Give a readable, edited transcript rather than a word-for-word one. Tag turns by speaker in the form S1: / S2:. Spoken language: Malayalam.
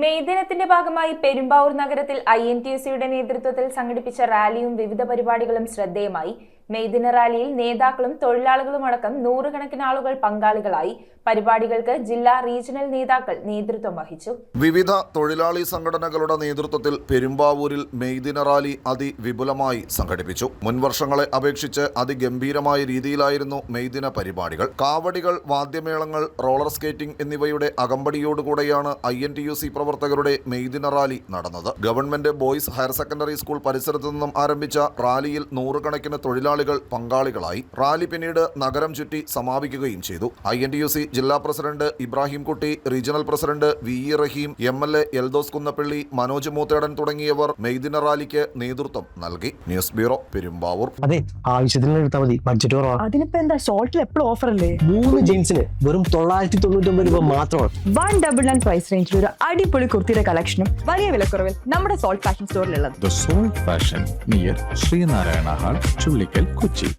S1: മെയ് ദിനത്തിന്റെ ഭാഗമായി പെരുമ്പാവൂർ നഗരത്തിൽ INTUC-യുടെ നേതൃത്വത്തിൽ സംഘടിപ്പിച്ച റാലിയും വിവിധ പരിപാടികളും ശ്രദ്ധേയമായി. മെയ് ദിന റാലിയിൽ നേതാക്കളും തൊഴിലാളികളും അടക്കം നൂറുകണക്കിന് ആളുകൾ പങ്കാളികളായി. പരിപാടികൾക്ക് ജില്ലാ റീജിയണൽ നേതാക്കൾ നേതൃത്വം വഹിച്ചു.
S2: വിവിധ തൊഴിലാളി സംഘടനകളുടെ നേതൃത്വത്തിൽ പെരുമ്പാവൂരിൽ മെയ് ദിന റാലി അതിവിപുലമായി സംഘടിപ്പിച്ചു. മുൻവർഷങ്ങളെ അപേക്ഷിച്ച് അതിഗംഭീരമായ രീതിയിലായിരുന്നു മെയ് ദിന പരിപാടികൾ. കാവടികൾ, വാദ്യമേളങ്ങൾ, റോളർ സ്കേറ്റിംഗ് എന്നിവയുടെ അകമ്പടിയോടുകൂടെയാണ് INTUC പ്രവർത്തകരുടെ മെയ് ദിന റാലി നടന്നത്. Government boys higher secondary school പരിസരത്തു നിന്നും ആരംഭിച്ച റാലിയിൽ നൂറുകണക്കിന് തൊഴിലാളികൾ പങ്കാളികളായി. റാലി പിന്നീട് നഗരം ചുറ്റി സമാപിക്കുകയും ചെയ്തു. INTUC ജില്ലാ president Ibrahim Kutty, regional president VE റഹീം, MLA എൽദോസ് കുന്നപ്പള്ളി, മനോജ് മൂത്തേടൻ തുടങ്ങിയവർ മെയ് ദിന റാലിക്ക് നേതൃത്വം നൽകി. News bureau, Perumbavoor.
S3: അതെ, ആവശ്യത്തിന് എടുത്താൽ മതി. ബഡ്ജറ്റ് കുറവാണ്.
S4: അതിനിപ്പോ എന്താ, ഷോർട്ടിൽ എപ്പോഴും ഓഫർ അല്ലേ?
S3: 3 ജീൻസിന് വെറും 999 രൂപ മാത്രമാണ്.
S4: 199 പ്രൈസ് റേഞ്ചിൽ ഒരു അടിപൊളി കുർത്തിയുടെ കളക്ഷനും വലിയ വിലക്കുറവിൽ നമ്മുടെ സോൾട്ട് ഫാഷൻ സ്റ്റോറിലുള്ളത്.
S5: The Salt Fashion near Srinarayana Hall, Chullikal, Kochi.